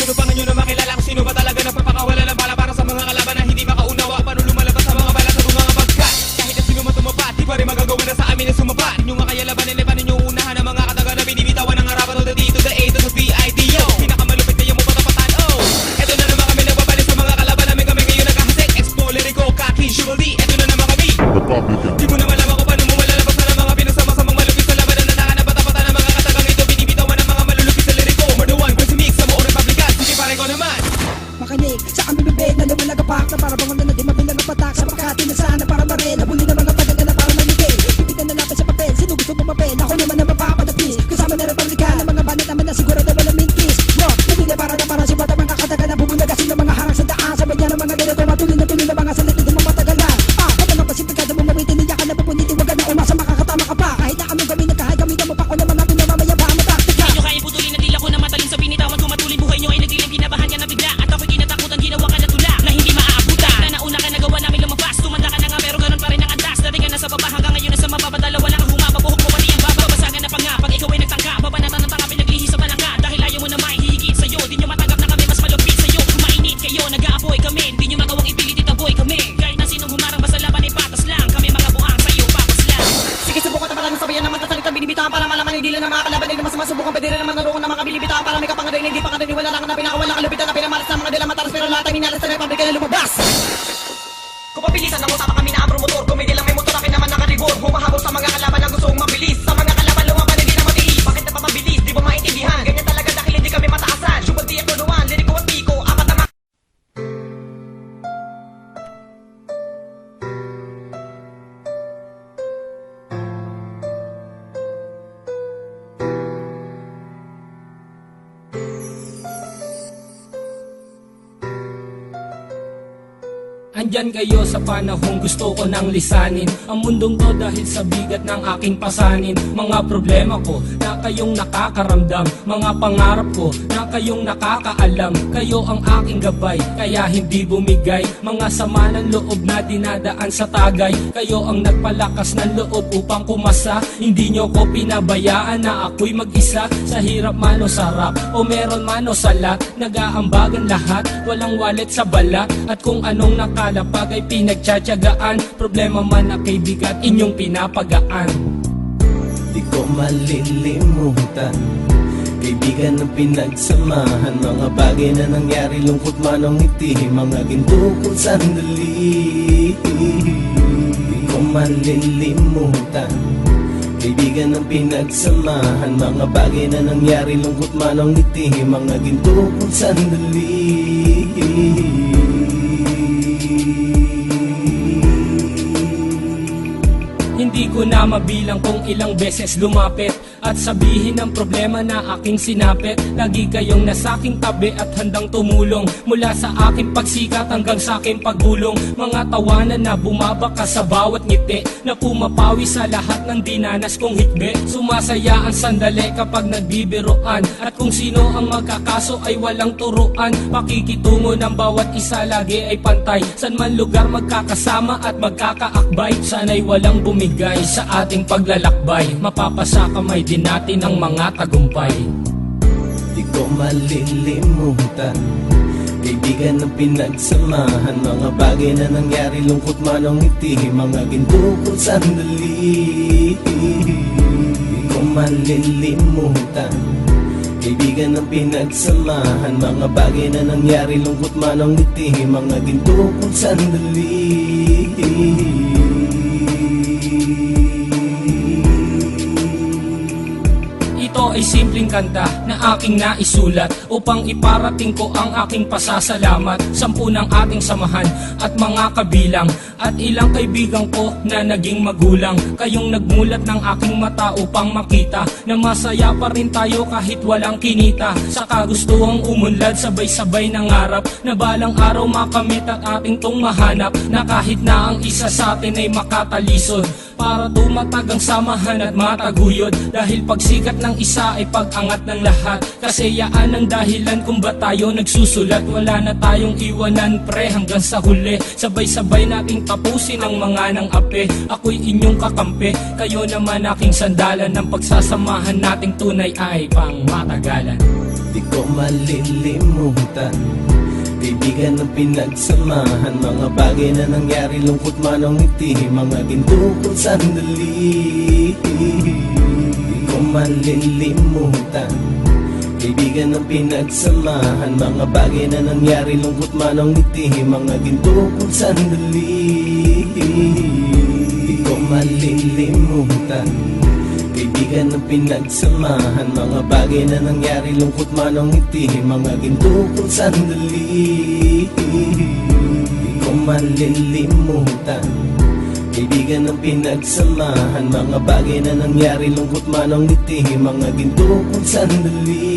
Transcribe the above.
Tinupangan nyo na makilala kung sino ba talaga nagpapakawala ng bala para sa mga kalaban na hindi makaunawa. Paano lumalabas sa mga bala sa mga bagkat? Kahit na sino matumapat, di pa rin magagawa na sa amin na sumapat. Yung nga kaya labanin, paano nyo unahan ang mga kataga na binibitawan ng harapan to the D to the A to the V-I-D-O. Pinakamalupit kayo mo patapatan, oh. Eto na naman kami nagbabalik sa mga kalaban namin. Kami ngayon nagkahasik, Expo, Lyrico, Kaki, Sugarly. Eto na naman kami. Di mo naman alam ako paano mo malalabas na ng mga pinasama-samang malupit sa laban. Nanaka na patapatan ng mga katagang ito. Binibitawan ng mga malulupit sa Lyrico. Murder one, Crazy Mix, sa buong Republican. Sige pare ko naman. Makinig sa aming bibig na lumalagapak na para bangon na di mabilang ang patak sa Makati na sana para marin nabuli ng mga tagal na para maligay pipitan na natin sa papel sino gusto pumapel ako naman na mapapadatis kasama na republikan ng mga banit naman na siguro na walang mintis rock nabili para si bata mga katagal na bubulaga sila mga harang sa daan sa banya ng mga ganito matuloy na mga salita ng mga matagalan kapag ang pasipikado mo mawitin niyakan na pupuniti wag na umasa makakatama ka pa kahit na aming gawin na kahit gamitan mo pa ko naman natin na mamaya ba mo taktika Hindi nyo kaya putulin na dila ko na matalim sa binitawan tumatuloy buhay nyo ay nagdilim kinabahan ka na bigla at ako'y kinatakutan ginawa ka na tula na hindi maaabutan na nauna ka nagawa namin lumabas tumanda ka na nga pero ganun pa rin ang antas dating ka na sa baba hanggang ngayon na sa mababadala wala kang humaba buhok mo pati ang baba basagan na pa nga pag ikaw ay nagtangka babanatan ng tanga pinaglihi sa balangka dahil ayaw mo na maihigit sa'yo di nyo matanggap na kami mas malupit sa'yo mainit kayo nag-aapoy kami di nyo magawang ipilit itaboy kami kahit na sinong humarang basta laban ay patas lang kami mga buhang sa'yo papas lang sige subukan na maraming sabayan naman tatalitan binibitawan para malaman hindi lang ng mga kalaban hindi naman sumasubukan pwede rin naman naroon ng mga bilibitawan para may kapangarin hindi pangarin wala lang na pinakawala kalupitan na pinamalas ng mga dila mataras pero lahat ang hinalas sa republika na lumabas kung pabilisan ng usapa kami na ang promotor kumigil lang may motor akin naman nakaribor humahabol sa mga kalaban na gustong mabilis sa mga kalaban lumaban hindi na matiis bakit napapabilis di ba maintindihan ganyan talaga dahil hindi kami mataasan subad di ito nuwan liriko at piko apat na Andyan kayo sa panahong gusto ko nang lisanin ang mundong to dahil sa bigat ng aking pasanin. Mga problema ko na kayong nakakaramdam, mga pangarap ko na kayong nakakaalam. Kayo ang aking gabay, kaya hindi bumigay. Mga sama ng loob na dinadaan sa tagay. Kayo ang nagpalakas ng loob upang kumasa. Hindi nyo ko pinabayaan na ako'y mag-isa. Sa hirap man o sarap, o meron man o salat, nag-aambagan lahat, walang wallet sa balat. At kung anong nakalapag ay pinagtsatsagaan, problema man na kay bigat inyong pinapagaan. Di ko malilimutan kaibigan ng pinagsamahan, mga bagay na nangyari, lungkot man ang ngiti, mga ginto kung sandali. Di ko malilimutan kaibigan ng pinagsamahan, mga bagay na nangyari, lungkot man ang ngiti, mga ginto kung sandali. Hindi ko na mabilang kung ilang beses lumapit at sabihin ang problema na aking sinapit. Lagi kayong nasa aking tabi at handang tumulong, mula sa aking pagsikat hanggang sa aking paggulong. Mga tawanan na bumabaka sa bawat ngiti, na pumapawi sa lahat ng dinanas kong hikbi. Sumasaya ang sandali kapag nagbibiroan, at kung sino ang magkakaso ay walang turuan. Pakikitungo ng bawat isa lagi ay pantay, san man lugar magkakasama at magkakaakbay. Sana'y walang bumigay sa ating paglalakbay, mapapasa kamay din natin ang mga tagumpay. Di ko malilimutan kaibigan ng pinagsamahan, mga bagay na nangyari, lungkot man ang ngiti, mga ginto kung sandali. Di ko malilimutan kaibigan ng pinagsamahan, mga bagay na nangyari, lungkot man ang ngiti, mga ginto kung sandali. Ito ay simpleng kanta na aking naisulat upang iparating ko ang aking pasasalamat. 10 ng ating samahan at mga kabilang, at ilang kaibigan ko na naging magulang. Kayong nagmulat ng aking mata upang makita na masaya pa rin tayo kahit walang kinita. Sa kagustuhang umunlad, sabay-sabay nangarap na balang araw makamit at ating tong mahanap, na kahit na ang isa sa atin ay makatalisod, para tumatag ang samahan at mataguyod. Dahil pagsikat ng isa ay pag-angat ng lahat, kasi yaan ang dahilan kung ba't tayo nagsusulat. Wala na tayong iwanan pre hanggang sa huli, sabay-sabay nating tapusin ang mga nang ape. Ako'y inyong kakampi, kayo naman aking sandalan, ng pagsasamahan nating tunay ay pang matagalan. di ko malilimutan. Kaibigan ng pinagsamahan, mga bagay na nangyari, lungkot man o ngiti, mga ginto kong sandali. Di ko malilimutan. Kaibigan ng pinagsamahan, mga bagay na nangyari, lungkot man o ngiti, mga ginto kong sandali. Di ko malilimutan. Kaibigan ng pinagsamahan, mga bagay na nangyari, lungkot man o ngiti, mga ginto kong sandali. Di ko malilimutan. Kaibigan ng pinagsamahan, mga bagay na nangyari, lungkot man o ngiti, mga ginto kong sandali.